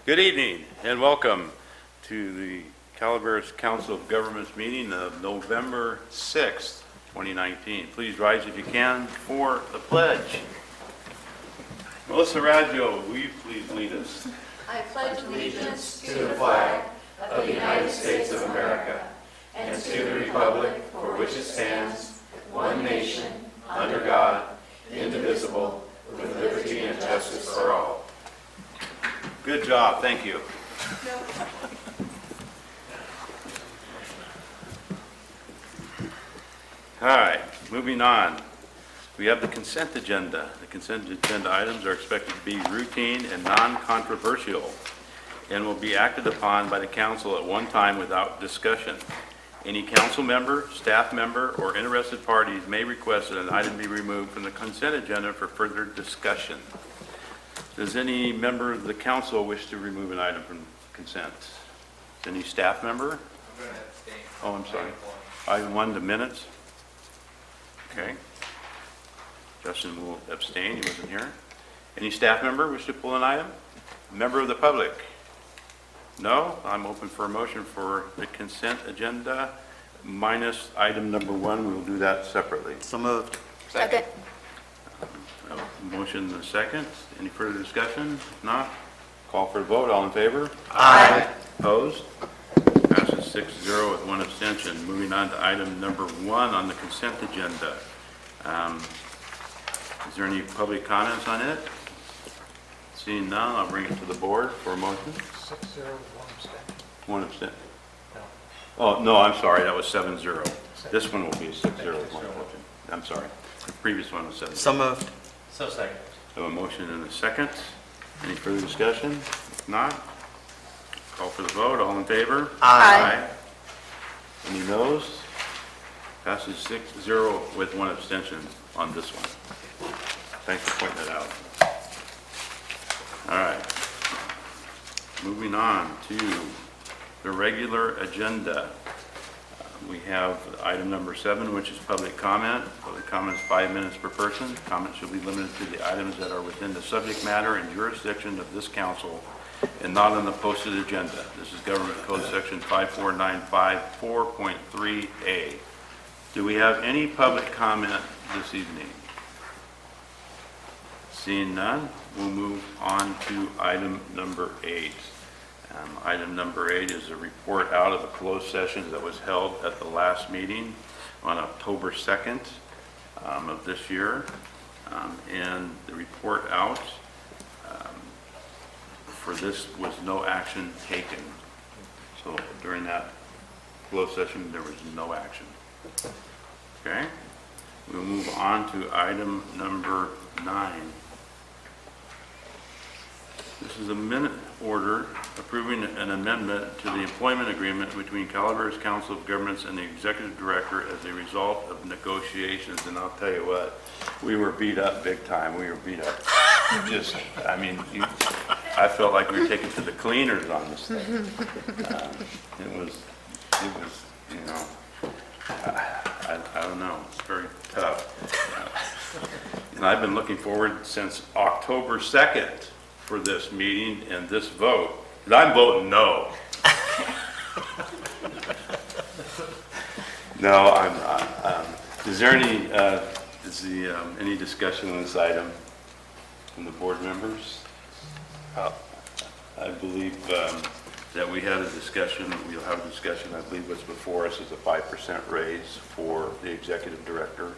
Good evening and welcome to the Calaveras Council of Governments meeting of November 6th, 2019. Please rise if you can for the pledge. Melissa Raggio, will you please lead us? I pledge allegiance to the flag of the United States of America and to the republic for which it stands, one nation, under God, indivisible, with liberty and justice for all. Good job, thank you. All right, moving on. We have the consent agenda. The consent agenda items are expected to be routine and non-controversial and will be acted upon by the council at one time without discussion. Any council member, staff member, or interested parties may request that an item be removed from the consent agenda for further discussion. Does any member of the council wish to remove an item from consent? Any staff member? I'm going to abstain. Oh, I'm sorry. Item 1, the minutes. Okay. Justin will abstain, he wasn't here. Any staff member wish to pull an item? Member of the public? No? I'm open for a motion for the consent agenda minus item number 1. We'll do that separately. So moved. Second. Motion and a second. Any further discussion? If not, call for a vote. All in favor? Aye. Opposed? Passes 6-0 with 1 abstention. Moving on to item number 1 on the consent agenda. Is there any public comments on it? Seeing none, I'll bring it to the board for a motion. 6-0, 1 abstention. 1 abstention. No. Oh, no, I'm sorry, that was 7-0. This one will be 6-0 with 1 abstention. I'm sorry. The previous one was 7-0. So moved. So second. I have a motion and a second. Any further discussion? If not, call for the vote. All in favor? Aye. Any noes? Passes 6-0 with 1 abstention on this one. Thanks for pointing that out. All right. Moving on to the regular agenda. We have item number 7, which is public comment. Public comment is 5 minutes per person. Comments should be limited to the items that are within the subject matter and jurisdiction of this council and not on the posted agenda. This is Government Code Section 54954.3A. Do we have any public comment this evening? Seeing none, we'll move on to item number 8. Item number 8 is a report out of the closed session that was held at the last meeting on October 2nd of this year. And the report out for this was no action taken. So during that closed session, there was no action. Okay? We'll move on to item number 9. This is a minute order approving an amendment to the employment agreement between Calaveras Council of Governments and the Executive Director as a result of negotiations. And I'll tell you what, we were beat up big time. We were beat up. I felt like we were taken to the cleaners on this thing. It was, you know, I don't know. It's very tough. And I've been looking forward since October 2nd for this meeting and this vote, and I'm voting no. No, I'm not. Is there any any discussion on this item from the board members? I believe that we had a discussion. We'll have a discussion. I believe what's before us is a 5% raise for the executive director,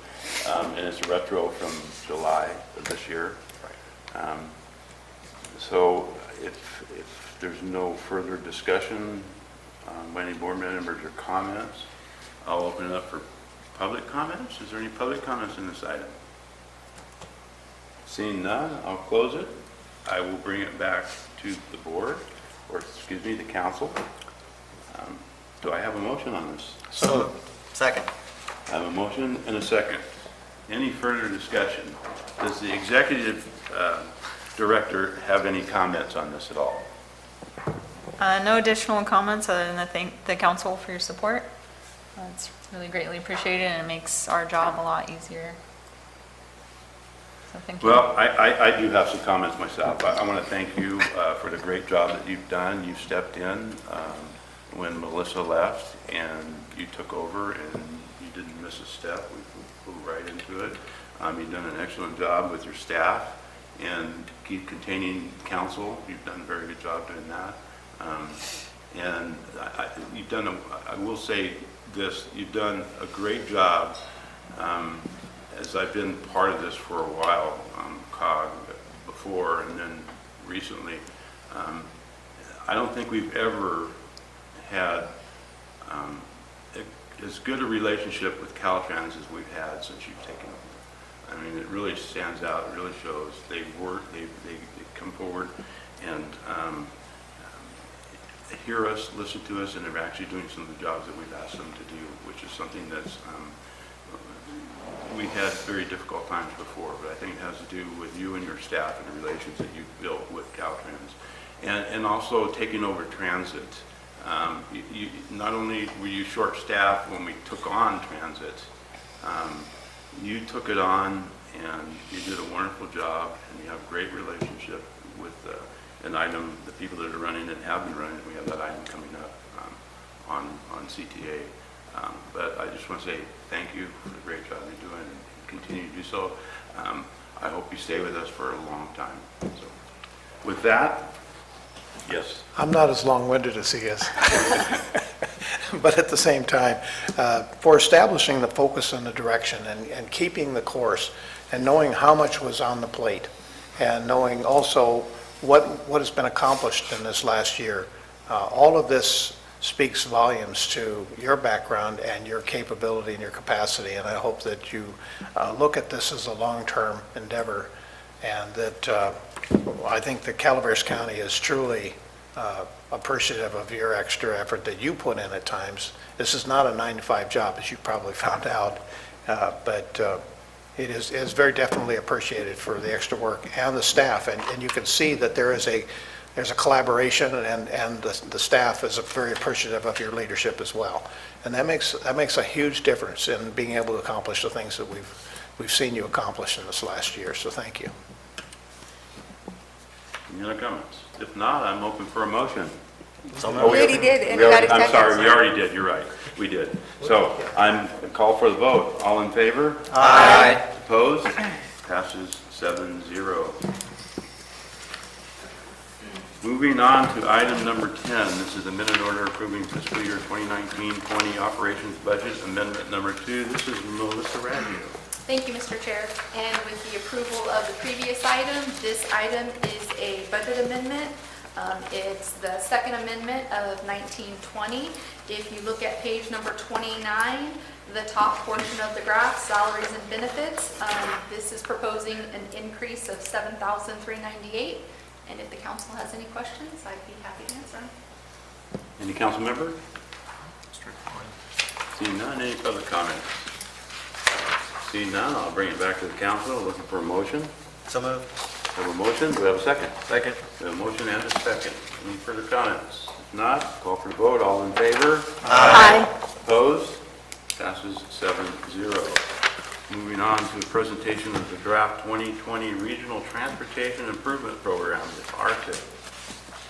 and it's retro from July of this year. So if there's no further discussion by any board members or comments, I'll open it up for public comments. Is there any public comments in this item? Seeing none, I'll close it. I will bring it back to the board, or excuse me, the council. Do I have a motion on this? So moved. Second. I have a motion and a second. Any further discussion? Does the executive director have any comments on this at all? No additional comments other than to thank the council for your support. It's really greatly appreciated and it makes our job a lot easier. So thank you. Well, I do have some comments myself. I want to thank you for the great job that you've done. You stepped in when Melissa left, and you took over, and you didn't miss a step. We flew right into it. You've done an excellent job with your staff, and keep containing council. You've done a very good job doing that. And you've done, I will say this, you've done a great job. As I've been part of this for a while, COG before and then recently, I don't think we've ever had as good a relationship with Caltrans as we've had since you've taken over. I mean, it really stands out. It really shows they come forward and hear us, listen to us, and they're actually doing some of the jobs that we've asked them to do, which is something that's we had very difficult times before, but I think it has to do with you and your staff and the relations that you've built with Caltrans, and also taking over transit. Not only were you short-staffed when we took on transit, you took it on and you did a wonderful job, and you have a great relationship with an item, the people that are running and have been running. We have that item coming up on CTA. But I just want to say thank you for the great job you're doing, and continue to do so. I hope you stay with us for a long time. So with that, yes. I'm not as long-winded as he is. But at the same time, for establishing the focus and the direction and keeping the course and knowing how much was on the plate and knowing also what has been accomplished in this last year, all of this speaks volumes to your background and your capability and your capacity, and I hope that you look at this as a long-term endeavor, and that I think that Calaveras County is truly appreciative of your extra effort that you put in at times. This is not a 9-to-5 job, as you probably found out, but it is very definitely appreciated for the extra work and the staff, and you can see that there's a collaboration, and the staff is very appreciative of your leadership as well, and that makes a huge difference in being able to accomplish the things that we've seen you accomplish in this last year. So thank you. Any other comments? If not, I'm open for a motion. So We already did, and we got a I'm second. sorry, we already did. You're right. We did. So I'm call for the vote. All in favor? Aye. Opposed? Passes 7-0. Moving on to item number 10, this is a minute order approving fiscal year 2019-20 operations budget amendment number 2. This is Melissa Raggio. Thank you, Mr. Chair. And with the approval of the previous item, this item is a budget amendment. It's the second amendment of 1920. If you look at page number 29, the top portion of the graph, salaries and benefits, this is proposing an increase of $7,398. And if the council has any questions, I'd be happy to answer them. Any council member? Seeing none, any public comments? Seeing none, I'll bring it back to the council. Looking for a motion. So moved. We have a motion. Do we have a second? Second. We have a motion and a second. Any further comments? If not, call for the vote. All in favor? Aye. Opposed? Passes 7-0. Moving on to the presentation of the draft 2020 Regional Transportation Improvement Program, the RTIP,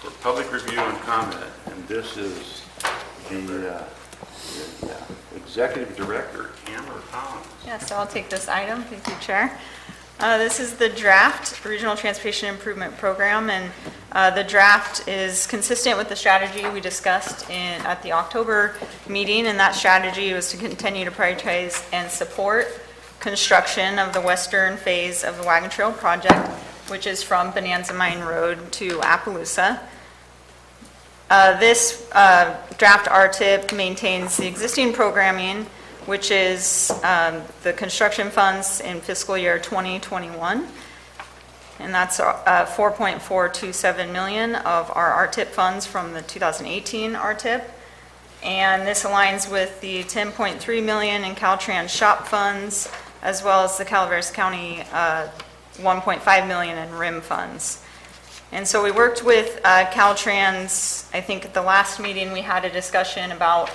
for public review and comment. And this is the Executive Director, Amber Collins. Yeah, so I'll take this item. Thank you, Chair. This is the draft Regional Transportation Improvement Program, and the draft is consistent with the strategy we discussed at the October meeting, and that strategy was to continue to prioritize and support construction of the western phase of the Wagon Trail project, which is from Bonanza Mine Road to Appaloosa. This draft RTIP maintains the existing programming, which is the construction funds in fiscal year 2021. And that's $4.427 million of our RTIP funds from the 2018 RTIP. And this aligns with the $10.3 million in Caltrans SHOP funds, as well as the Calaveras County $1.5 million in RIM funds. And so we worked with Caltrans. I think at the last meeting we had a discussion about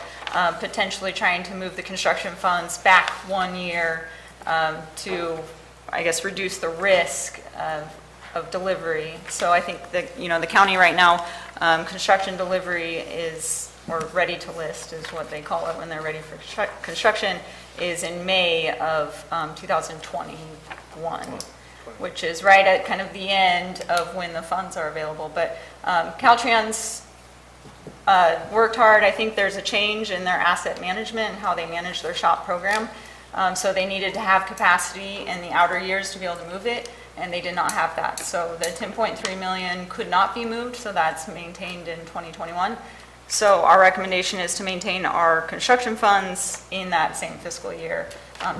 potentially trying to move the construction funds back 1 year to I guess, reduce the risk of delivery. So I think that, the county right now, construction delivery is, or ready to list is what they call it when they're ready for construction, is in May of 2021, which is right at kind of the end of when the funds are available. But Caltrans worked hard. I think there's a change in their asset management and how they manage their SHOP program. So they needed to have capacity in the outer years to be able to move it, and they did not have that. So the 10.3 million could not be moved, so that's maintained in 2021. So our recommendation is to maintain our construction funds in that same fiscal year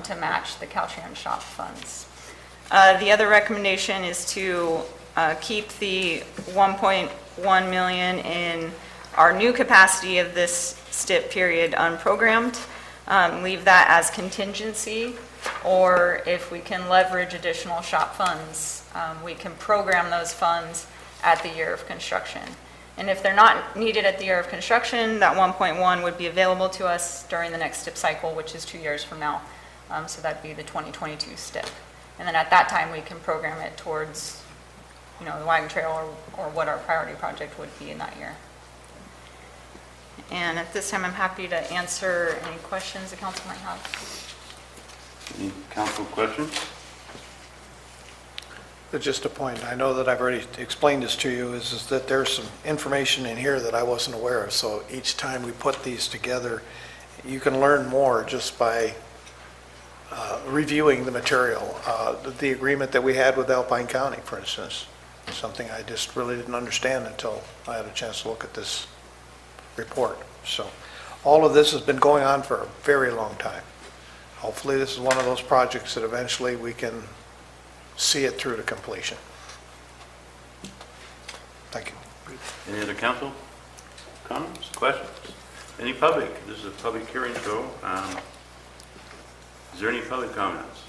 to match the Caltrans SHOP funds. The other recommendation is to keep the 1.1 million in our new capacity of this STIP period unprogrammed, leave that as contingency, or if we can leverage additional SHOP funds, we can program those funds at the year of construction. And if they're not needed at the year of construction, that 1.1 would be available to us during the next STIP cycle, which is 2 years from now. So that'd be the 2022 STIP. And then at that time, we can program it towards, the wagon trail or what our priority project would be in that year. And at this time, I'm happy to answer any questions the council might have. Any council questions? Just a point, I know that I've already explained this to you, is that there's some information in here that I wasn't aware of. So each time we put these together, you can learn more just by reviewing the material. The agreement that we had with Alpine County, for instance, something I just really didn't understand until I had a chance to look at this report. So all of this has been going on for a very long time. Hopefully this is one of those projects that eventually we can see it through to completion. Thank you. Any other council comments, questions? Any public? This is a public hearing show. Is there any public comments?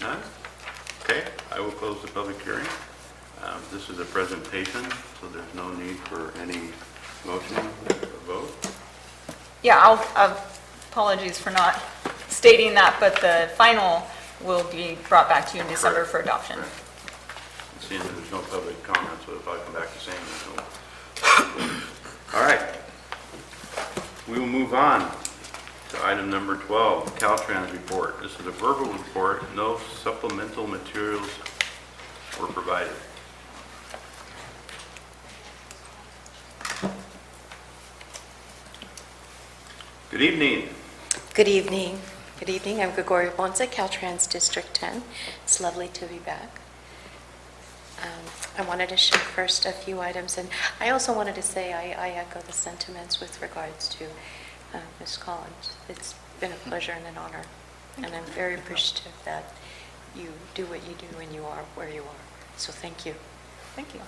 None? Okay, I will close the public hearing. This is a presentation, so there's no need for any motion or vote. Yeah, apologies for not stating that, but the final will be brought back to you in December for adoption. Correct. Seeing that there's no public comments, so if I come back to saying so. All right. We will move on to item number 12, Caltrans report. This is a verbal report. No supplemental materials were provided. Good evening. Good evening. Good evening. I'm Gregoria Bonza, Caltrans District 10. It's lovely to be back. I wanted to share first a few items, and I also wanted to say I echo the sentiments with regards to Ms. Collins. It's been a pleasure and an honor, and I'm very appreciative that you do what you do and you are where you are. So thank you. Thank you.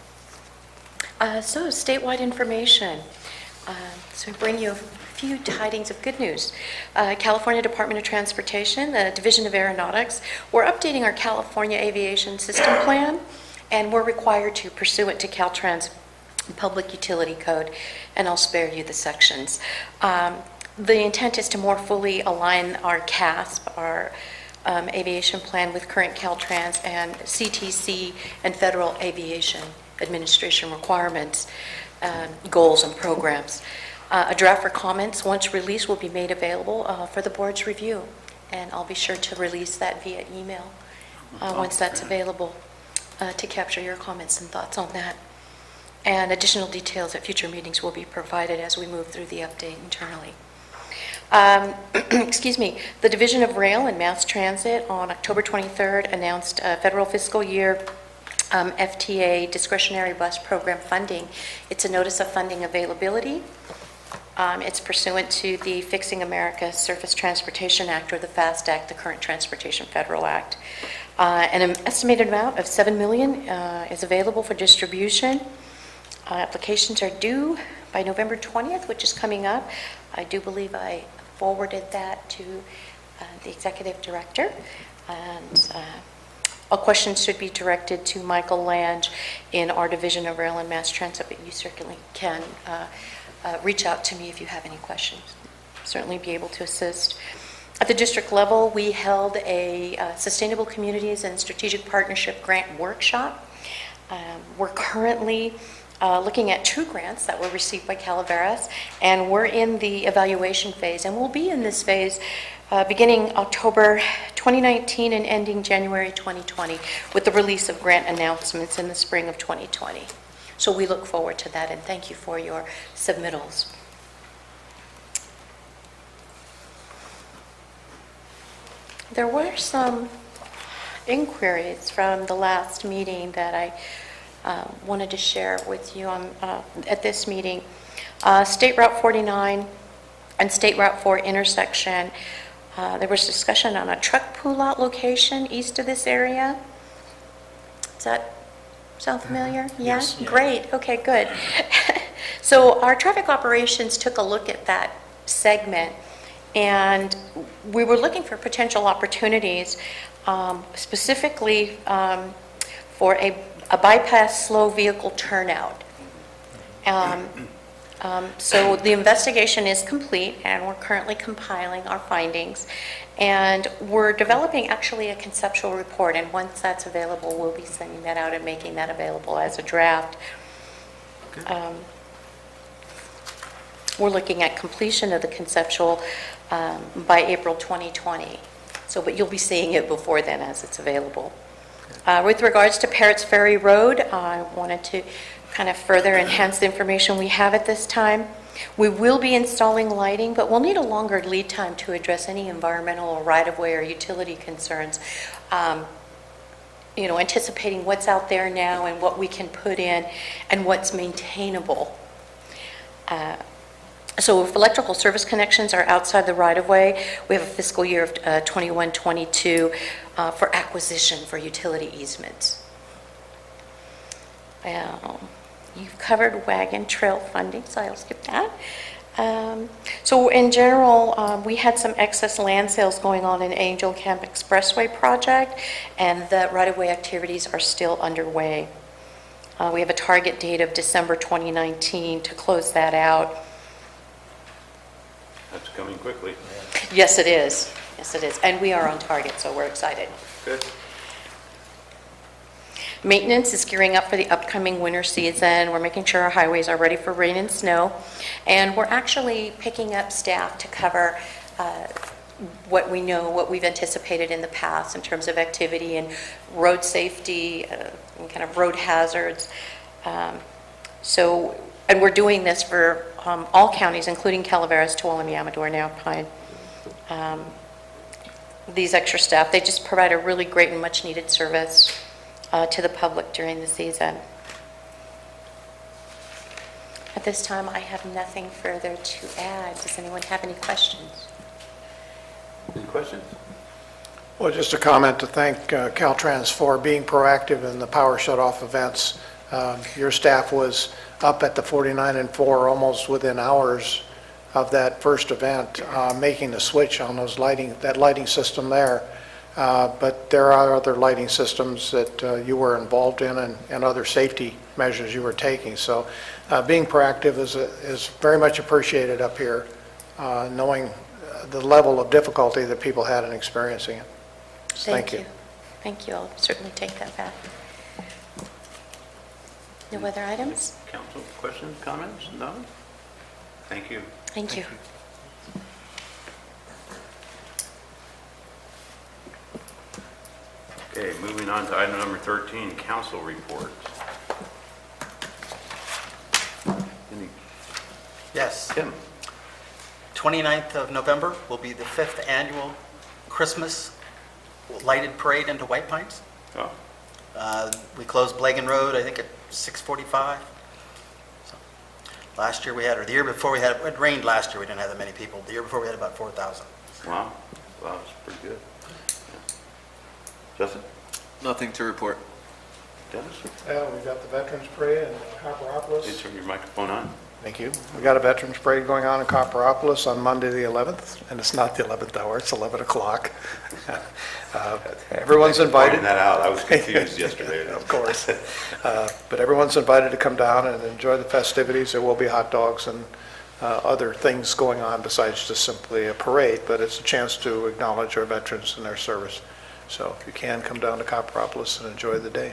So statewide information. So we bring you a few tidings of good news. California Department of Transportation, the Division of Aeronautics, we're updating our California Aviation System Plan, and we're required to pursue it to Caltrans Public Utility Code, and I'll spare you the sections. The intent is to more fully align our CASP, our aviation plan, with current Caltrans and CTC and Federal Aviation Administration requirements, goals and programs. A draft for comments, once released, will be made available for the board's review, and I'll be sure to release that via email once that's available to capture your comments and thoughts on that. And additional details at future meetings will be provided as we move through the update internally. Excuse me, the Division of Rail and Mass Transit on October 23rd announced federal fiscal year FTA discretionary bus program funding. It's a notice of funding availability. It's pursuant to the Fixing America Surface Transportation Act, or the FAST Act, the current Transportation Federal Act. And an estimated amount of $7 million is available for distribution. Applications are due by November 20th, which is coming up. I do believe I forwarded that to the executive director, and all questions should be directed to Michael Lange in our Division of Rail and Mass Transit, but you certainly can reach out to me if you have any questions. Certainly be able to assist. At the district level, we held a Sustainable Communities and Strategic Partnership Grant Workshop. We're currently looking at 2 grants that were received by Calaveras, and we're in the evaluation phase, and we'll be in this phase beginning October 2019 and ending January 2020 with the release of grant announcements in the spring of 2020. So we look forward to that, and thank you for your submittals. There were some inquiries from the last meeting that I wanted to share with you at this meeting. State Route 49 and State Route 4 intersection, there was discussion on a truck pull-out location east of this area. Does that sound familiar? Yeah? Yes. Great, okay, good. So our traffic operations took a look at that segment, and we were looking for potential opportunities, specifically for a bypass slow vehicle turnout. So the investigation is complete, and we're currently compiling our findings, and we're developing actually a conceptual report, and once that's available, we'll be sending that out and making that available as a draft. We're looking at completion of the conceptual by April 2020. So, but you'll be seeing it before then as it's available. With regards to Parrott's Ferry Road, I wanted to kind of further enhance the information we have at this time. We will be installing lighting, but we'll need a longer lead time to address any environmental or right-of-way or utility concerns. You know, anticipating what's out there now and what we can put in and what's maintainable. So if electrical service connections are outside the right-of-way, we have a fiscal year of 21-22 for acquisition for utility easements. You've covered wagon trail funding, so I'll skip that. So in general, we had some excess land sales going on in Angel Camp Expressway project, and the right-of-way activities are still underway. We have a target date of December 2019 to close that out. That's coming quickly. Yes, it is. Yes, it is. And we are on target, so we're excited. Good. Maintenance is gearing up for the upcoming winter season. We're making sure our highways are ready for rain and snow. And we're actually picking up staff to cover what we know, what we've anticipated in the past in terms of activity and road safety and kind of road hazards. And we're doing this for all counties, including Calaveras, Tuolumne, Amador, and Alpine. These extra staff, they just provide a really great and much needed service to the public during the season. At this time, I have nothing further to add. Does anyone have any questions? Any questions? Well, just a comment to thank Caltrans for being proactive in the power shutoff events. Your staff was up at the 49 and 4 almost within hours of that first event, making the switch on that lighting system there. But there are other lighting systems that you were involved in and other safety measures you were taking. So being proactive is very much appreciated up here, knowing the level of difficulty that people had in experiencing it. So thank you. Thank you. I'll certainly take that back. No other items? Council, questions, comments? No? Thank you. Thank you. Okay, moving on to item number 13, council reports. Yes. Tim? 29th of November will be the 5th annual Christmas lighted parade into White Pines. Oh, We closed Blagan Road, I think, at 6:45. So, last year we had, or the year before it rained last year, we didn't have that many people. The year before we had about 4,000. wow. Wow, that's pretty good. Yeah. Justin? Nothing to report. Dennis? We've got the Veterans Parade in Copperopolis. Please turn your microphone on. Thank you. We got a Veterans Parade going on in Copperopolis on Monday the 11th, and it's not the 11th hour, it's 11 o'clock. Everyone's invited. Pointing that out, I was confused yesterday. Of course. But everyone's invited to come down and enjoy the festivities. There will be hot dogs and other things going on besides just simply a parade, but it's a chance to acknowledge our veterans and their service. So if you can, come down to Copperopolis and enjoy the day.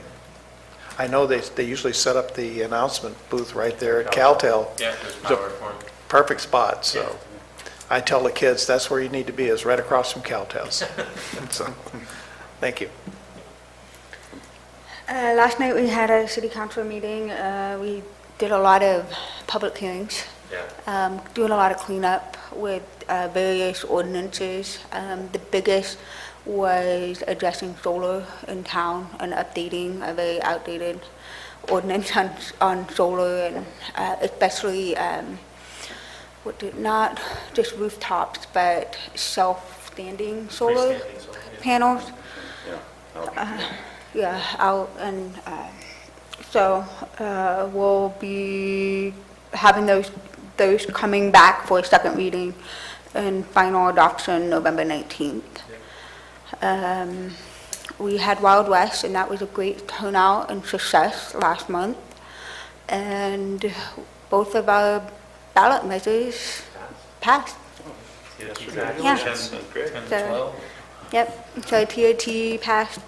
I know they usually set up the announcement booth right there at Caltel. Yeah, there's It's a PowerPoint. perfect spot, so I tell the kids, that's where you need to be, is right across from Caltel's. So, thank you. Last night we had a city council meeting. We did a lot of public hearings, doing a lot of cleanup with various ordinances. The biggest was addressing solar in town and updating a very outdated ordinance on solar, and especially not just rooftops, but self-standing solar Freestanding solar, yeah. panels. Yeah. Yeah, out, and so we'll be having those coming back for a second reading and final adoption November 19th. We had Wild West, and that was a great turnout and success last month. And both of our ballot measures passed. Congratulations. That's great. 10 to So- 12. Yep, so TOT passed,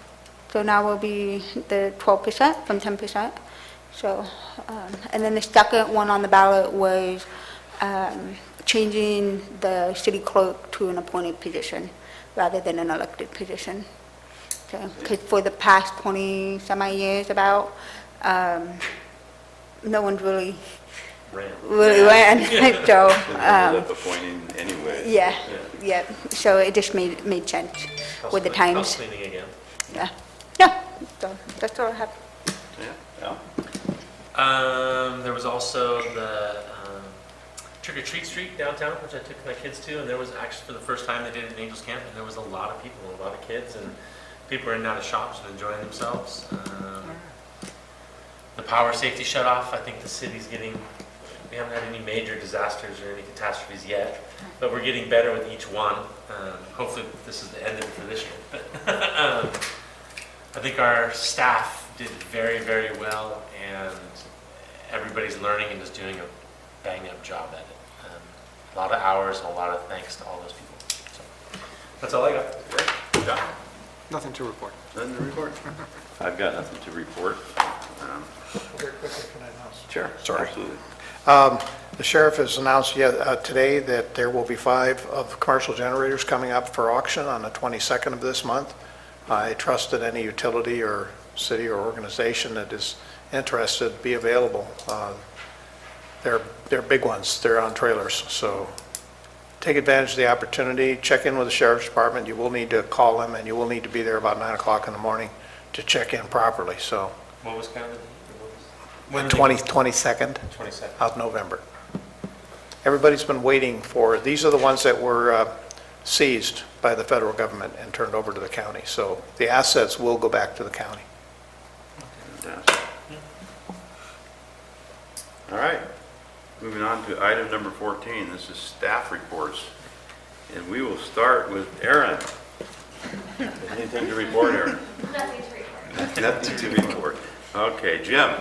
so now will be the 12% from 10%. So, and then the second one on the ballot was changing the city clerk to an appointed position rather than an elected position. So, because for the past 20-some-odd years about, no one's really ran, so, They ended up appointing anyway. yeah, so it just made sense with the times. House cleaning again. Yeah, so that's all I have. Yeah. There was also the Trick or Treat Street downtown, which I took my kids to, and there was actually, for the first time, they did it in Angels Camp, and there was a lot of people, a lot of kids, and people were in and out of shops and enjoying themselves. The power safety shut off, I think the city's getting, we haven't had any major disasters or any catastrophes yet, but we're getting better with each one. Hopefully this is the end of it for this year. But I think our staff did very, very well, and everybody's learning and is doing a bang-up job at it. A lot of hours and a lot of thanks to all those people. So that's all I got. Good job. Nothing to report. Nothing to report? I've got nothing to report. Very quickly, can I announce? Sure. Sorry. Absolutely. The sheriff has announced today that there will be 5 of commercial generators coming up for auction on the 22nd of this month. I trust that any utility or city or organization that is interested be available. They're big ones. They're on trailers, so take advantage of the opportunity. Check in with the sheriff's department. You will need to call them, and you will need to be there about 9 o'clock in the morning to check in properly. So What was kind of the 22nd 22nd. of November. Everybody's been waiting for, these are the ones that were seized by the federal government and turned over to the county. So the assets will go back to the county. Fantastic. All right, moving on to item number 14. This is staff reports. And we will start with Aaron. Anything to report, Aaron? Nothing to report. Nothing to report. Okay, Jim?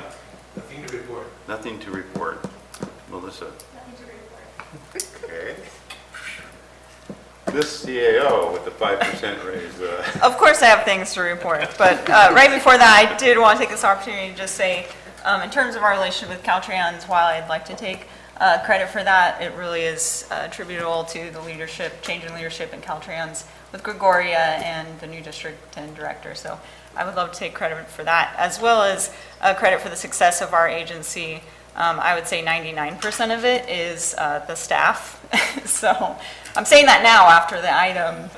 Nothing to report. Nothing to report. Melissa? Nothing to report. Okay. This CAO with the 5% raise. Of course I have things to report, but right before that, I did want to take this opportunity to just say, in terms of our relationship with Caltrans, while I'd like to take credit for that, it really is attributable to the leadership, change in leadership in Caltrans with Gregoria and the new District 10 director. So I would love to take credit for that, as well as credit for the success of our agency. I would say 99% of it is the staff. So I'm saying that now after the item,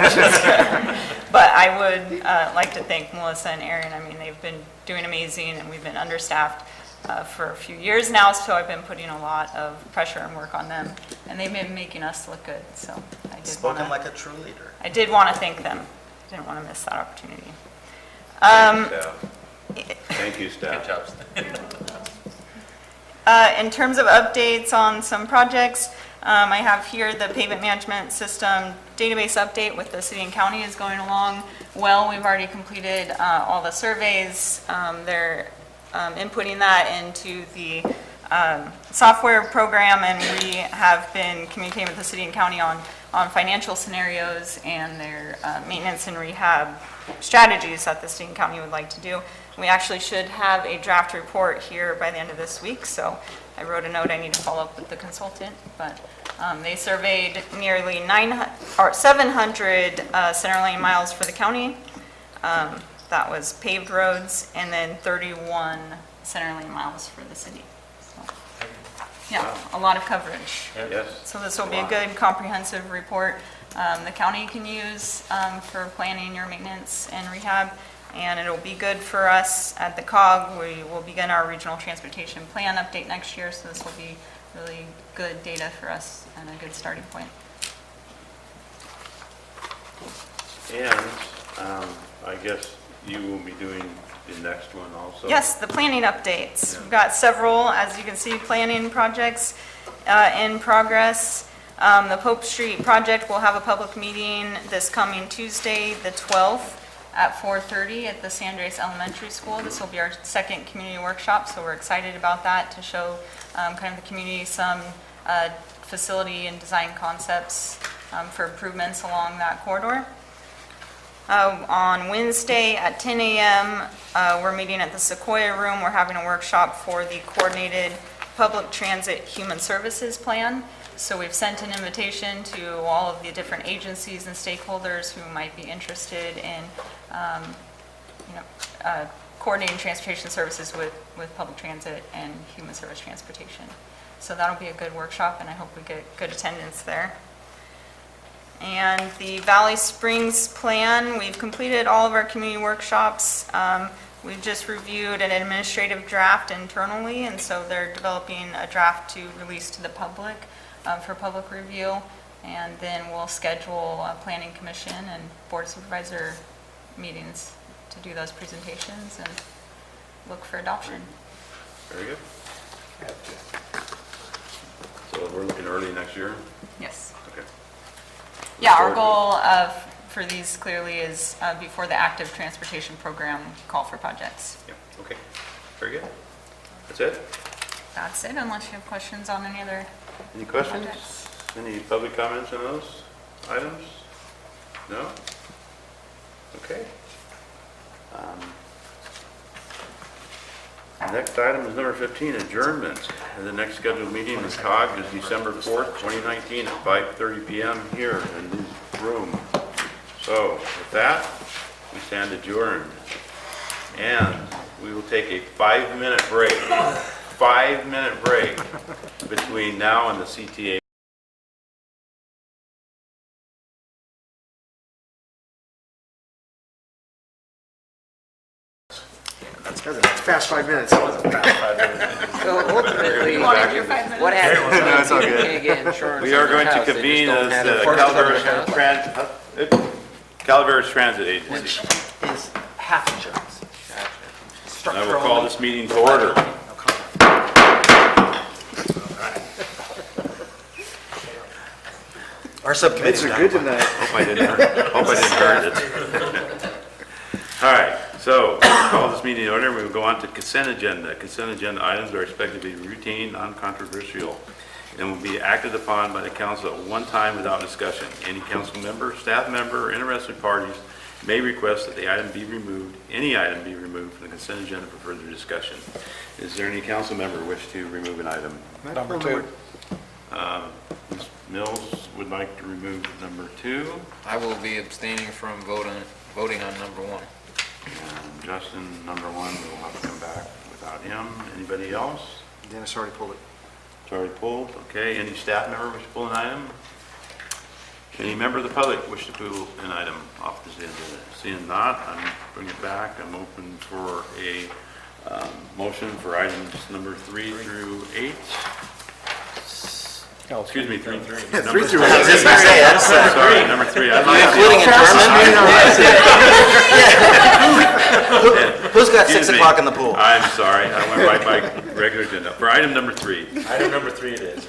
which is good. But I would like to thank Melissa and Aaron. I mean, they've been doing amazing, and we've been understaffed for a few years now, so I've been putting a lot of pressure and work on them, and they've been making us look good. So I did want Spoken to, like a true leader. I did want to thank them. I didn't want to miss that opportunity. Thank you, Good staff. jobs. In terms of updates on some projects, I have here the pavement management system database update with the city and county is going along well. We've already completed all the surveys. They're inputting that into the software program, and we have been communicating with the city and county on financial scenarios and their maintenance and rehab strategies that the city and county would like to do. We actually should have a draft report here by the end of this week, so I wrote a note, I need to follow up with the consultant, but they surveyed nearly 700 center lane miles for the county. That was paved roads, and then 31 center lane miles for the city. So, yeah, a lot of coverage. Yes. So this will be a good comprehensive report the county can use for planning your maintenance and rehab, and it'll be good for us at the COG. We will begin our regional transportation plan update next year, so this will be really good data for us and a good starting point. And I guess you will be doing the next one also? Yes, the planning updates. Yeah. We've got several, as you can see, planning projects in progress. The Pope Street project will have a public meeting this coming Tuesday, the 12th, at 4:30 at the San Andres Elementary School. This will be our second community workshop, so we're excited about that, to show kind of the community some facility and design concepts for improvements along that corridor. On Wednesday at 10 a.m., we're meeting at the Sequoia Room. We're having a workshop for the Coordinated Public Transit Human Services Plan. So we've sent an invitation to all of the different agencies and stakeholders who might be interested in coordinating transportation services with public transit and human service transportation. So that'll be a good workshop, and I hope we get good attendance there. And the Valley Springs plan, we've completed all of our community workshops. We've just reviewed an administrative draft internally, and so they're developing a draft to release to the public for public review. And then we'll schedule a planning commission and board supervisor meetings to do those presentations and look for adoption. Very good. So we're looking early next year? Yes. Okay. Yeah, our goal for these clearly is before the active transportation program call for projects. Yeah, okay. Very good. That's it? That's it, unless you have questions on any other Any questions? projects. Any public comments on those items? No? Okay. Next item is number 15, adjournment. And the next scheduled meeting in COG is December 4th, 2019 at 5:30 p.m. here in this room. So with that, we stand adjourned. And we will take a 5-minute break. 5-minute break between now and the CTA. That's fast 5 minutes. So ultimately, what happens? No, it's all good. You can't get insurance We are on your going to house, they just convene don't as have the it. Calaveras Transit Agency. Which is half insurance. And I will call this meeting to order. Our subcommittee's It's a done. good tonight. Hope I didn't hurt it. All right, so we'll call this meeting to order. We will go on to consent agenda. Consent agenda items are expected to be routine, non-controversial, and will be acted upon by the council at one time without discussion. Any council member, staff member, or interested parties may request that the item be removed, any item be removed from the consent agenda for further discussion. Is there any council member wish to remove an item? Number 2. Ms. Mills would like to remove number 2. I will be abstaining from voting on number 1. And Justin, number 1, we'll have to come back without him. Anybody else? Dennis already pulled it. It's already pulled. Okay, any staff member wish to pull an item? Any member of the public wish to pull an item off this agenda? Seeing not, I'm bringing it back. I'm open for a motion for items number 3 through 8. Oh, Excuse me, 3 through 8. 3 Number through 3. 8. I was just gonna say, that's, Sorry, number 3. Am I including adjournment? Who's got 6 Excuse me. o'clock in the pool? I'm sorry, I went right by regular agenda. For item number 3. Item number 3 it is.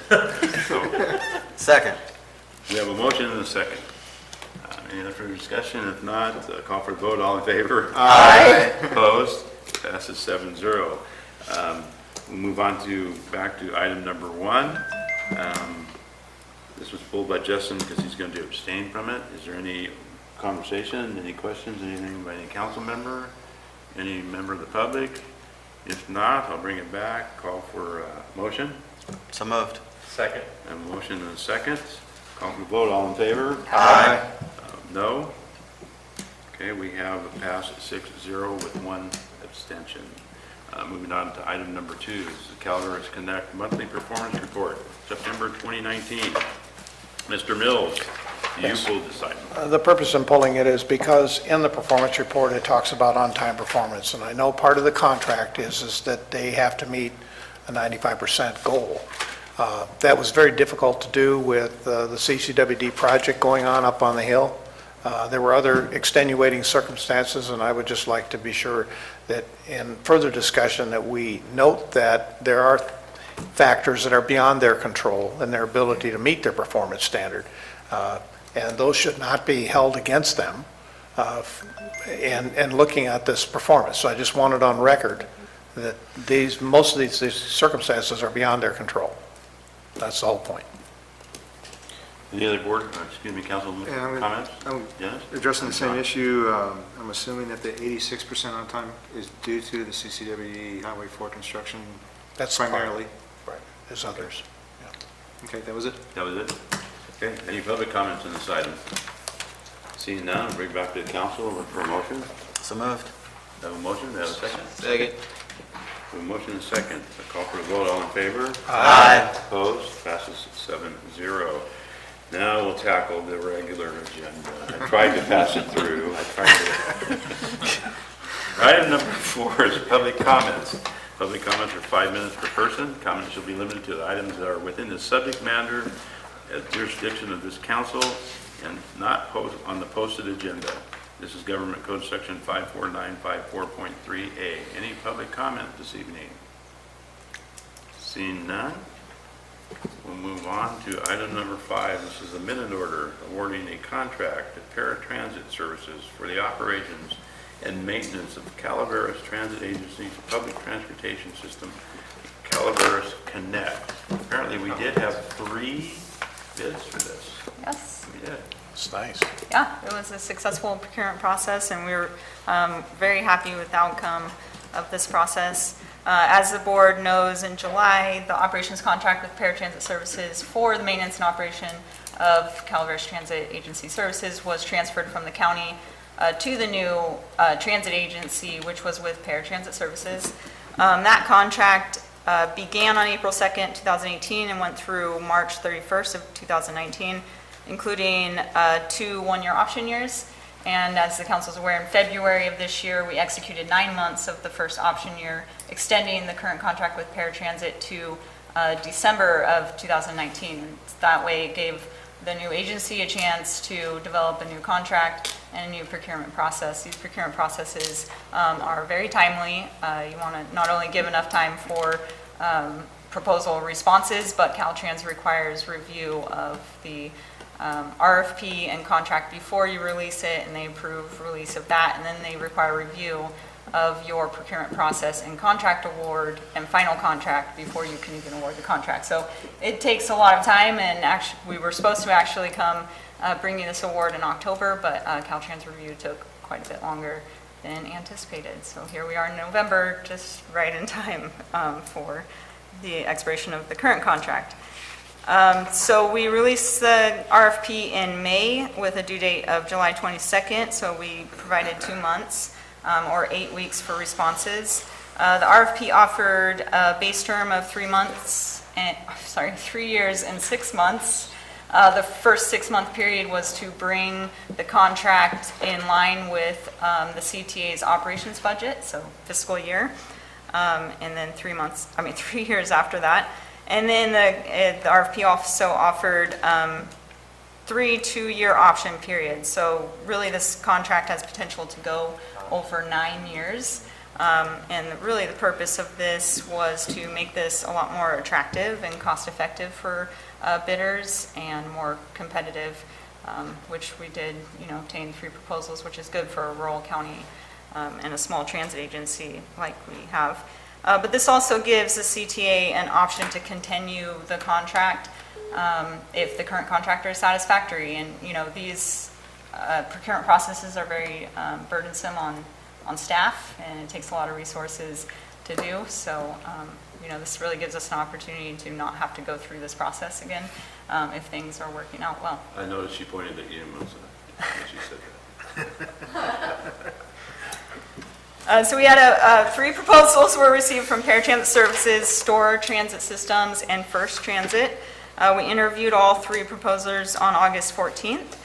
So, Second. we have a motion and a second. Any other further discussion? If not, call for the vote. All in favor? Aye. Opposed? Passes 7-0. We'll move on back to item number 1. This was pulled by Justin because he's going to abstain from it. Is there any conversation, any questions, anything by any council member, any member of the public? If not, I'll bring it back, call for a motion. So moved. Second. A motion and a second. Call for the vote, all in favor? Aye. No? Okay, we have a pass at 6-0 with 1 abstention. Moving on to item number 2, is the Calaveras Connect Monthly Performance Report, September 2019. Mr. Mills, you pulled this item. The purpose in pulling it is because in the performance report, it talks about on-time performance. And I know part of the contract is that they have to meet a 95% goal. That was very difficult to do with the CCWD project going on up on the hill. There were other extenuating circumstances, and I would just like to be sure that in further discussion that we note that there are factors that are beyond their control and their ability to meet their performance standard. And those should not be held against them and looking at this performance. So I just wanted on record that most of these circumstances are beyond their control. That's the whole point. Any other council Yeah, comments? I'm Yes? addressing the same issue. I'm assuming that the 86% on time is due to the CCWD Highway 4 construction That's part- primarily. Right, there's others. Okay, that was it? That was it? Okay, any public comments on this item? Seeing none, I'll bring it back to the council for a motion. So moved. Have a motion, have a second? Second. Have a motion and a second. A call for a vote, all in favor? Aye. Opposed? Passes 7-0. Now we'll tackle the regular agenda. I tried to pass it through. Item number 4 is public comments. Public comments are 5 minutes per person. Comments shall be limited to the items that are within the subject matter jurisdiction of this council and not on the posted agenda. This is Government Code Section 54954.3A. Any public comment this evening? Seeing none, we'll move on to item number 5. This is a minute order awarding a contract to paratransit services for the operations and maintenance of Calaveras Transit Agency's public transportation system, Calaveras Connect. Apparently, we did have 3 bids for this. Yes. We did. It's nice. Yeah, it was a successful procurement process, and we were very happy with the outcome of this process. As the board knows, in July, the operations contract with Paratransit Services for the maintenance and operation of Calaveras Transit Agency Services was transferred from the county to the new transit agency, which was with Paratransit Services. That contract began on April 2nd, 2018, and went through March 31st of 2019, including 2 one-year option years. And as the council is aware, in February of this year, we executed 9 months of the first option year, extending the current contract with Paratransit to December of 2019. And that way, it gave the new agency a chance to develop a new contract and a new procurement process. These procurement processes are very timely. You want to not only give enough time for proposal responses, but Caltrans requires review of the RFP and contract before you release it, and they approve release of that, and then they require review of your procurement process and contract award and final contract before you can even award the contract. So it takes a lot of time, and actually, we were supposed to actually come bring you this award in October, but Caltrans review took quite a bit longer than anticipated. So here we are in November, just right in time for the expiration of the current contract. So we released the RFP in May with a due date of July 22nd, so we provided 2 months or 8 weeks for responses. The RFP offered a base term of 3 years and 6 months. The first 6-month period was to bring the contract in line with the CTA's operations budget, so fiscal year, and then 3 years after that. And then the RFP also offered 3 2-year option periods. So really this contract has potential to go over 9 years. And really the purpose of this was to make this a lot more attractive and cost effective for bidders and more competitive, which we did, obtain 3 proposals, which is good for a rural county and a small transit agency like we have. But this also gives the CTA an option to continue the contract if the current contractor is satisfactory. And, you know, these procurement processes are very burdensome on staff, and it takes a lot of resources to do. So, you know, this really gives us an opportunity to not have to go through this process again if things are working out well. I noticed she pointed at you, Melissa, when she said that. So we had 3 proposals were received from Paratransit Services, Store Transit Systems, and First Transit. We interviewed all 3 proposers on August 14th.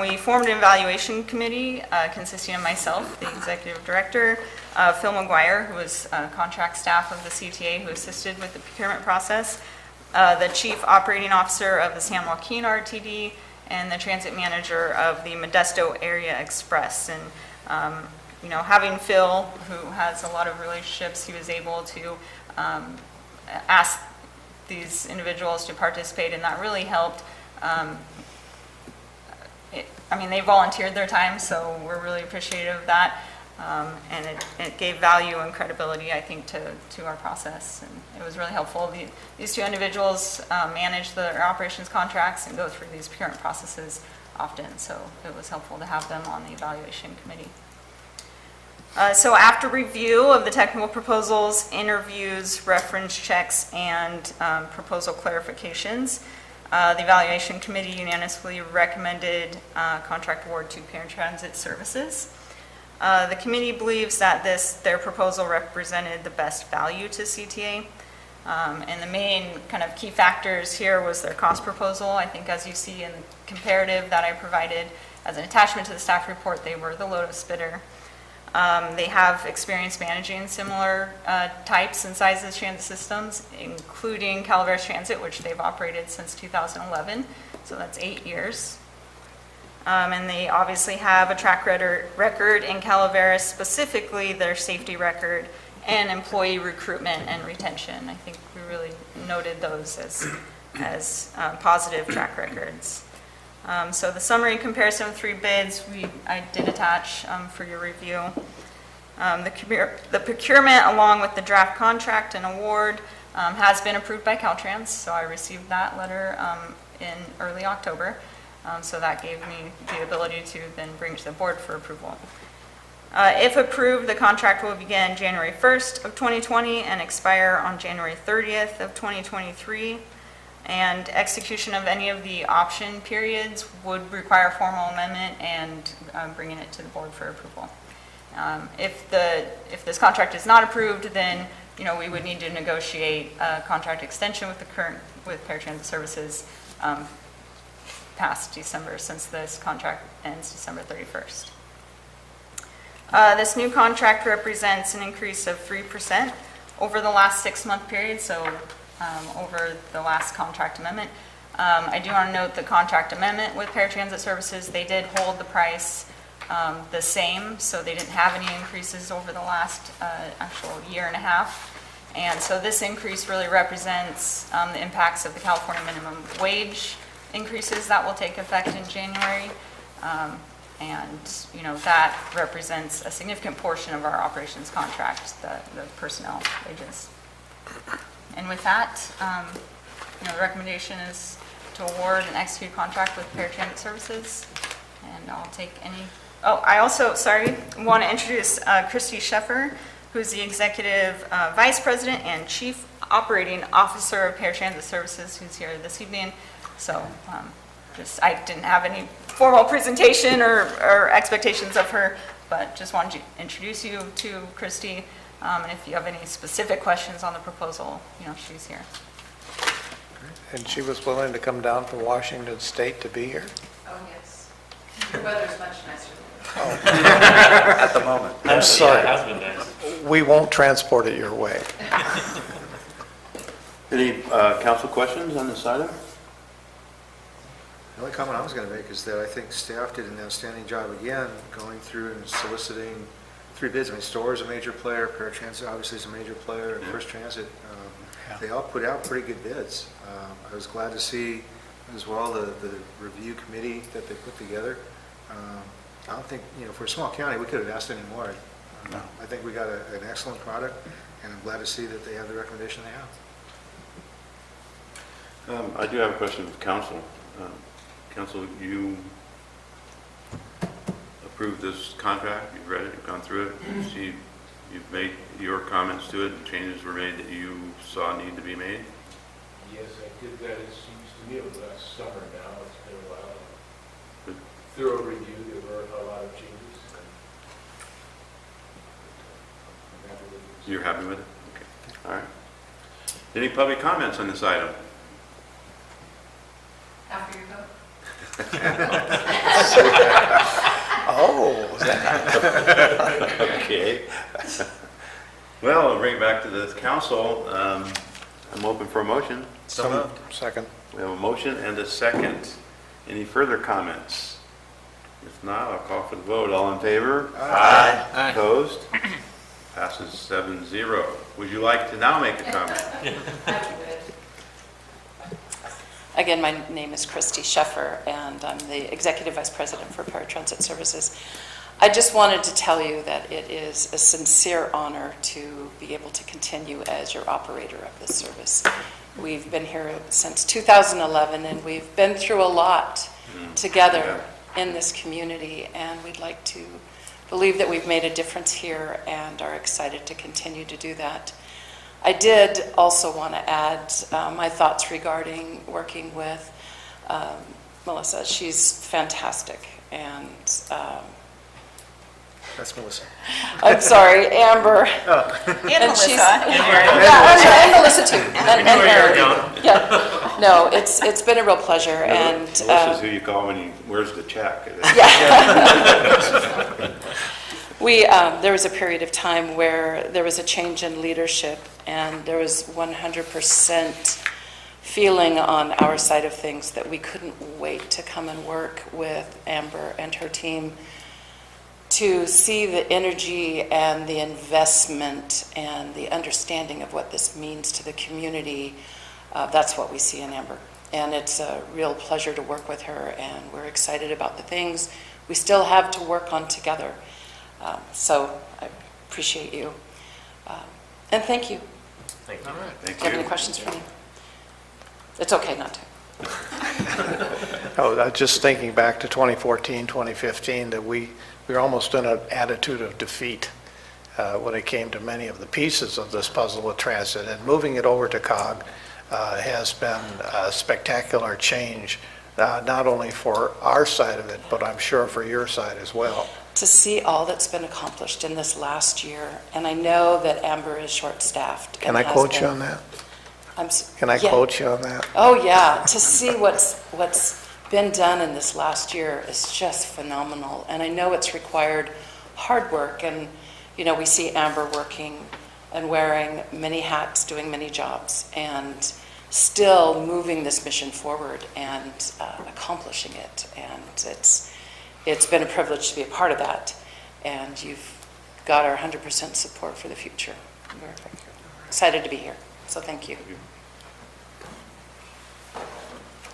We formed an evaluation committee consisting of myself, the executive director, Phil McGuire, who was contract staff of the CTA who assisted with the procurement process, the chief operating officer of the San Joaquin RTD, and the transit manager of the Modesto Area Express. And you know, having Phil, who has a lot of relationships, he was able to ask these individuals to participate, and that really helped. I mean, they volunteered their time, so we're really appreciative of that. And it gave value and credibility, I think, to our process. And it was really helpful. These 2 individuals manage their operations contracts and go through these procurement processes often. So it was helpful to have them on the evaluation committee. So after review of the technical proposals, interviews, reference checks, and proposal clarifications, the evaluation committee unanimously recommended contract award to Paratransit Services. The committee believes that their proposal represented the best value to CTA. And the main kind of key factors here was their cost proposal. I think as you see in the comparative that I provided as an attachment to the staff report, they were the lowest bidder. They have experience managing similar types and sizes transit systems, including Calaveras Transit, which they've operated since 2011, so that's 8 years. And they obviously have a track record in Calaveras, specifically their safety record and employee recruitment and retention. I think we really noted those as positive track records. So the summary comparison of 3 bids, I did attach for your review. The procurement, along with the draft contract and award, has been approved by Caltrans, so I received that letter in early October. So that gave me the ability to then bring to the board for approval. If approved, the contract will begin January 1st of 2020 and expire on January 30th of 2023. And execution of any of the option periods would require formal amendment and bringing it to the board for approval. If this contract is not approved, then we would need to negotiate a contract extension with Paratransit Services past December, since this contract ends December 31st. This new contract represents an increase of 3% over the last 6-month period, so over the last contract amendment. I do want to note the contract amendment with Paratransit Services, they did hold the price the same, so they didn't have any increases over the last actual year and a half. And so this increase really represents the impacts of the California minimum wage increases that will take effect in January. And that represents a significant portion of our operations contract, the personnel wages. And with that, the recommendation is to award and execute contract with Paratransit Services. And I'll take any, I also, want to introduce Christy Sheffer, who's the Executive Vice President and Chief Operating Officer of Paratransit Services, who's here this evening. So I didn't have any formal presentation or expectations of her, but just wanted to introduce you to Christy. And if you have any specific questions on the proposal, she's here. And she was willing to come down from Washington State to be here? Oh, yes. The weather's much nicer. At the moment. I'm sorry. Yeah, it has been nice. We won't transport it your way. Any council questions on this item? The only comment I was going to make is that I think staff did an outstanding job again, going through and soliciting 3 bids. I mean, Store is a major player, Paratransit obviously is a major player, and First Transit. They all put out pretty good bids. I was glad to see as well the review committee that they put together. I don't think, for a small county, we could have asked any more. I think we got an excellent product, and I'm glad to see that they have the recommendation they have. I do have a question of council. Council, you approved this contract, you've read it, you've gone through it, you've made your comments to it, and changes were made that you saw need to be made? Yes, I did that, it seems to me, it was last summer now, it's been a while. Thorough review, there were a lot of changes. I'm happy with it. You're happy with it? Okay, all right. Any public comments on this item? After your vote? Oh, is that? Okay. Well, I'll bring it back to the council. I'm open for a motion. So moved. Second. We have a motion and a second. Any further comments? If not, I'll call for the vote. All in favor? Aye. Opposed? Passes 7-0. Would you like to now make a comment? I would. Again, my name is Christy Sheffer, and I'm the Executive Vice President for Paratransit Services. I just wanted to tell you that it is a sincere honor to be able to continue as your operator of this service. We've been here since 2011, and we've been through a lot together in this community, and we'd like to believe that we've made a difference here and are excited to continue to do that. I did also want to add my thoughts regarding working with Melissa. She's fantastic, and That's Melissa. I'm sorry, Amber. And And she's- Melissa. Yeah, and Melissa too. And Mary. Yeah. No, it's been a real pleasure, and Melissa's who you call when you, where's the check? there was a period of time where there was a change in leadership, and there was 100% feeling on our side of things that we couldn't wait to come and work with Amber and her team to see the energy and the investment and the understanding of what this means to the community. That's what we see in Amber. And it's a real pleasure to work with her, and we're excited about the things we still have to work on together. So I appreciate you. And thank you. Thank you. Thank Do you have any you. questions for me? It's okay not to. Just thinking back to 2014, 2015, that we were almost in an attitude of defeat when it came to many of the pieces of this puzzle with transit. And moving it over to COG has been a spectacular change, not only for our side of it, but I'm sure for your side as well. To see all that's been accomplished in this last year, and I know that Amber is short-staffed. Can I quote you on that? Can I yeah. quote you on that? Oh, yeah. To see what's been done in this last year is just phenomenal. And I know it's required hard work. And, you know, we see Amber working and wearing many hats, doing many jobs, and still moving this mission forward and accomplishing it. And it's been a privilege to be a part of that. And you've got our 100% support for the future. We're excited to be here. So thank you.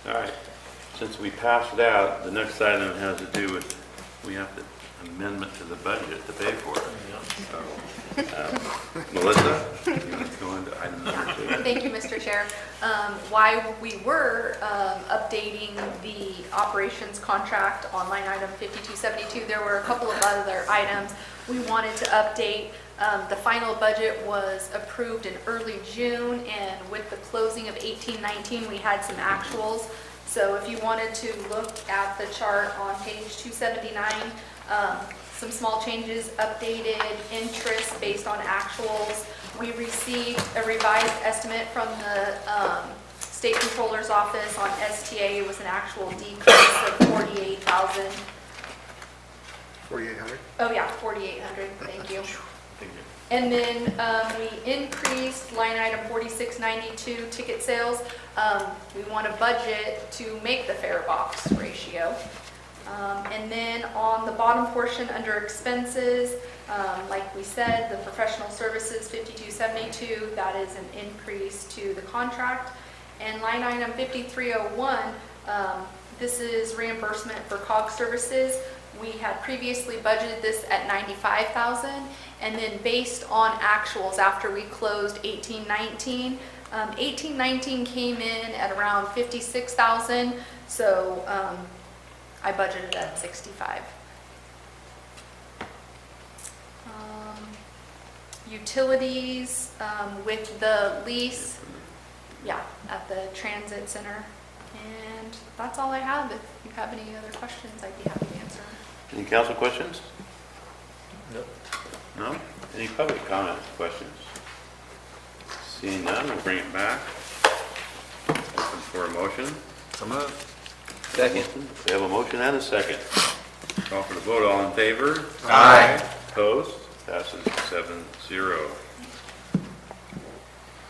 All right. Since we passed it out, the next item has to do with, we have the amendment to the budget to pay for it. So, Melissa, you want to go into item number 2? Thank you, Mr. Chair. While we were updating the operations contract on line item 5272, there were a couple of other items we wanted to update. The final budget was approved in early June, and with the closing of 1819, we had some actuals. So if you wanted to look at the chart on page 279, some small changes, updated interest based on actuals. We received a revised estimate from the State Controller's Office on STA. It was an actual decrease of 48,000. 4,800? Oh yeah, 4,800, thank you. And then we increased line item 4692, ticket sales. We want a budget to make the fare box ratio. And then on the bottom portion under expenses, like we said, the professional services 5272, that is an increase to the contract. And line item 5301, this is reimbursement for COG services. We had previously budgeted this at 95,000, and then based on actuals after we closed 18-19, 18-19 came in at around 56,000, so I budgeted at 65. Utilities with the lease, yeah, at the transit center. And that's all I have. If you have any other questions, I'd be happy to answer them. Any council questions? Nope. No? Any public comments, questions? Seeing none, we'll bring it back. Open for a motion. So moved. Second. We have a motion and a second. Call for the vote. All in favor? Aye. Opposed? Passes 7-0.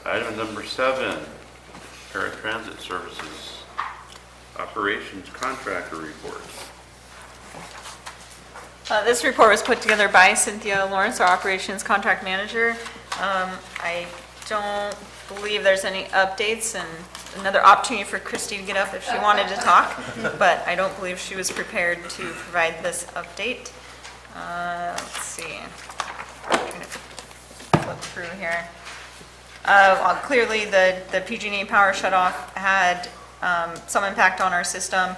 Item number 7, Paratransit Services Operations Contractor Report. This report was put together by Cynthia Lawrence, our Operations Contract Manager. I don't believe there's any updates, and another opportunity for Christy to get up if she wanted to talk, but I don't believe she was prepared to provide this update. Let's see. I'm trying to flip through here. Well, clearly, the PG&E power shutoff had some impact on our system.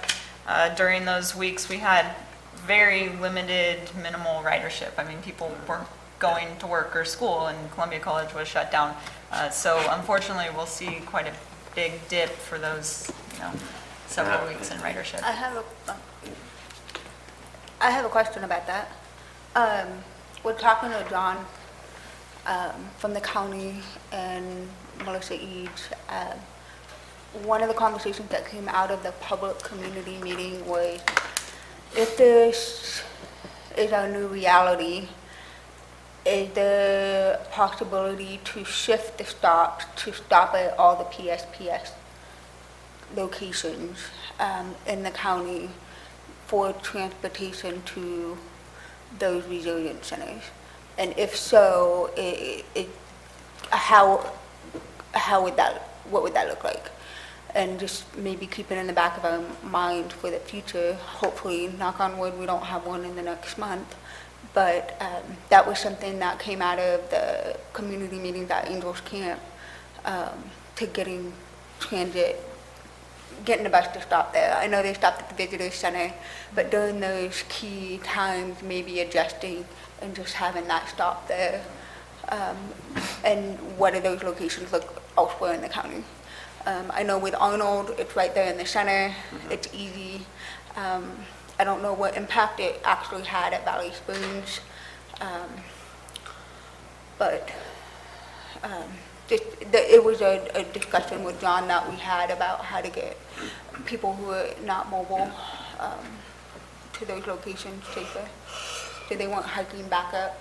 During those weeks, we had very limited, minimal ridership. I mean, people weren't going to work or school, and Columbia College was shut down. So unfortunately, we'll see quite a big dip for those, several weeks in ridership. I have a question about that. We're talking to John from the county and Melissa Eads. One of the conversations that came out of the public community meeting was, if this is our new reality, is there a possibility to shift the stops to stop at all the PSPS locations in the county for transportation to those resilient centers? And if so, what would that look like? And just maybe keep it in the back of our mind for the future. Hopefully, knock on wood, we don't have one in the next month. But that was something that came out of the community meetings at Angels Camp, to getting the bus to stop there. I know they stopped at the visitor center, but during those key times, maybe adjusting and just having that stop there. And what do those locations look elsewhere in the county? I know with Arnold, it's right there in the center. It's easy. I don't know what impact it actually had at Valley Springs, but it was a discussion with John that we had about how to get people who are not mobile to those locations safer, so they weren't hiking back up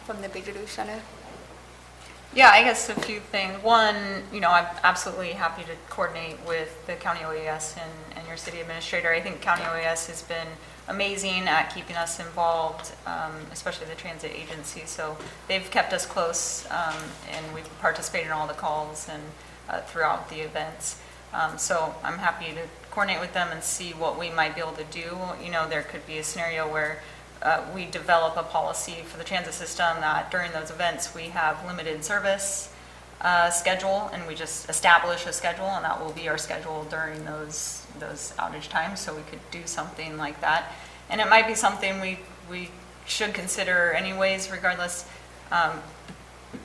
from the visitor center. Yeah, I guess a few things. One, I'm absolutely happy to coordinate with the county OES and your city administrator. I think county OES has been amazing at keeping us involved, especially the transit agency. So they've kept us close, and we've participated in all the calls and throughout the events. So I'm happy to coordinate with them and see what we might be able to do. There could be a scenario where we develop a policy for the transit system that during those events we have limited service schedule, and we just establish a schedule, and that will be our schedule during those outage times. So we could do something like that, and it might be something we should consider anyways, regardless,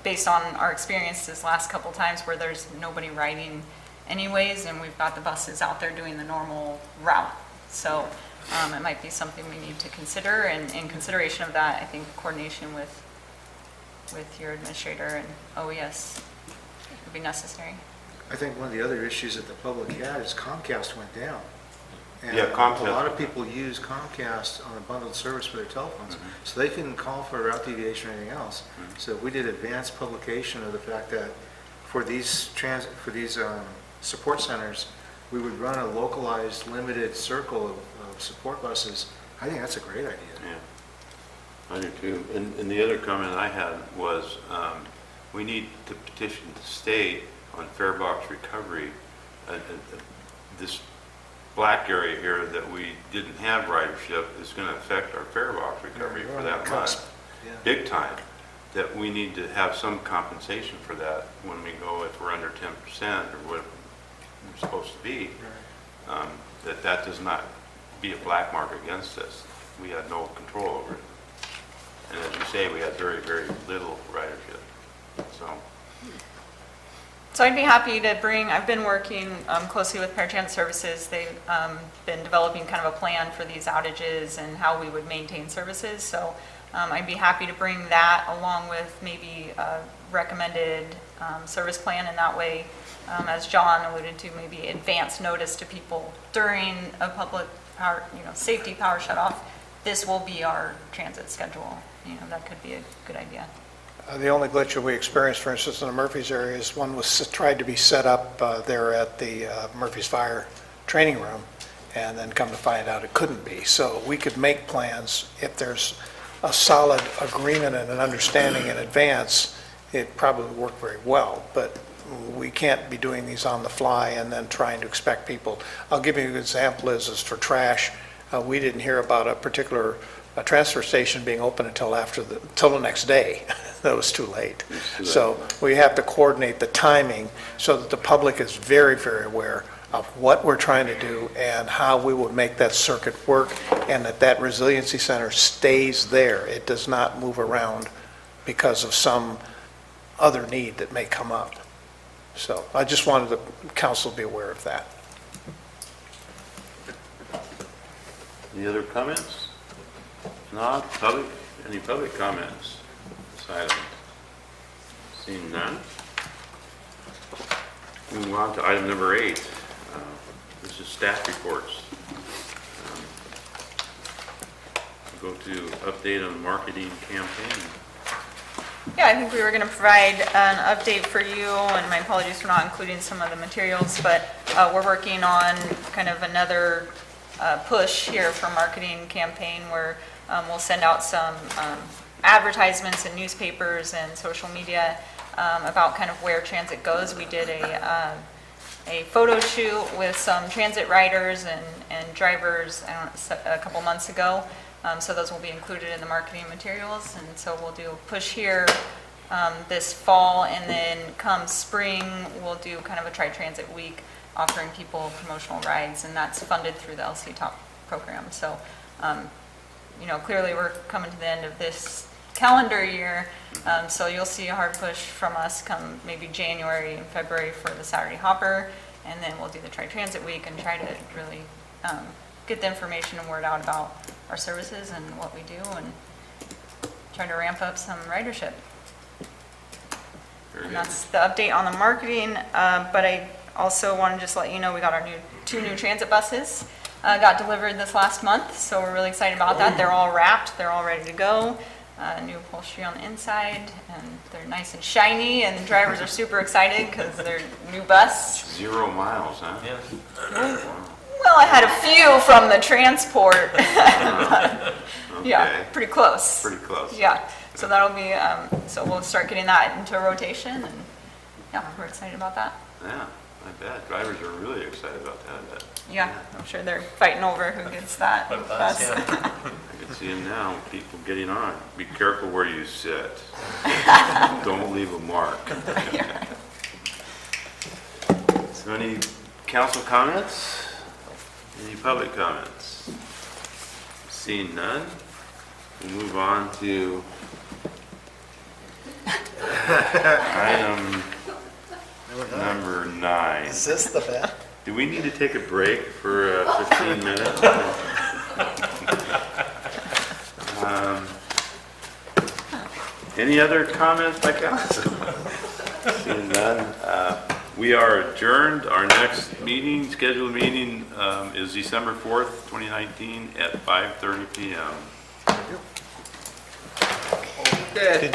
based on our experiences last couple times where there's nobody riding anyways, and we've got the buses out there doing the normal route. So it might be something we need to consider, and in consideration of that, I think coordination with your administrator and OES would be necessary. I think one of the other issues that the public had is Comcast went down. And Yeah, Comcast a lot of went down. people use Comcast on a bundled service for their telephones, so they couldn't call for route deviation or anything else. So we did advanced publication of the fact that for these support centers, we would run a localized, limited circle of support buses. I think that's a great idea. Yeah, I do too. And the other comment I had was, we need to petition the state on fare box recovery. This black area here that we didn't have ridership is going to affect our fare box recovery for that Cusp. month, Yeah. big time. That we need to have some compensation for that when we go, if we're under 10% or what we're supposed to be, that does not be a black mark against us. We had no control over it. And as you say, we had very, very little ridership. So I'd be happy to bring, I've been working closely with Paratransit Services. They've been developing kind of a plan for these outages and how we would maintain services. So I'd be happy to bring that along with maybe a recommended service plan, and that way, as John alluded to, maybe advance notice to people during a public power, safety power shutoff. This will be our transit schedule. That could be a good idea. The only glitch that we experienced, for instance, in the Murphy's area is one was tried to be set up there at the Murphy's Fire training room, and then come to find out it couldn't be. So we could make plans if there's a solid agreement and an understanding in advance. It probably would work very well, but we can't be doing these on the fly and then trying to expect people. I'll give you an example is for trash. We didn't hear about a particular transfer station being open until the next day. That was too late. So we have to coordinate the timing so that the public is very, very aware of what we're trying to do and how we would make that circuit work, and that resiliency center stays there. It does not move around because of some other need that may come up. So I just wanted the council to be aware of that. Any other comments? Not any public comments? This item. Seeing none. Moving on to item number 8. This is staff reports. Go to update on the marketing campaign. Yeah, I think we were going to provide an update for you, and my apologies for not including some of the materials, but we're working on kind of another push here for marketing campaign where we'll send out some advertisements in newspapers and social media about kind of where transit goes. We did a photo shoot with some transit riders and drivers a couple months ago. So those will be included in the marketing materials. And so we'll do a push here this fall, and then come spring, we'll do kind of a Tri-Transit Week offering people promotional rides, and that's funded through the LC Top program. So, clearly we're coming to the end of this calendar year, so you'll see a hard push from us come maybe January and February for the Saturday Hopper, and then we'll do the Tri-Transit Week and try to really get the information and word out about our services and what we do, and try to ramp up some ridership. And that's the update on the marketing, but I also want to just let you know we got our two new transit buses got delivered this last month, so we're really excited about that. They're all wrapped, they're all ready to go. New upholstery on the inside, and they're nice and shiny, and the drivers are super excited because they're new bus. 0 miles, huh? Yeah. Well, I had a few from the transport. Okay. Yeah, pretty close. Pretty close. Yeah, so that'll be, so we'll start getting that into a rotation, and yeah, we're excited about that. Yeah, I bet. Drivers are really excited about that, I bet. Yeah, I'm sure they're fighting over who gets that bus. I can see them now, people getting on. Be careful where you sit. Don't leave a mark. So any council comments? Any public comments? Seeing none, we'll move on to item number 9. Is this the best? Do we need to take a break for 15 minutes? Any other comments by council? Seeing none, we are adjourned. Our next scheduled meeting is December 4th, 2019 at 5:30 p.m. Okay.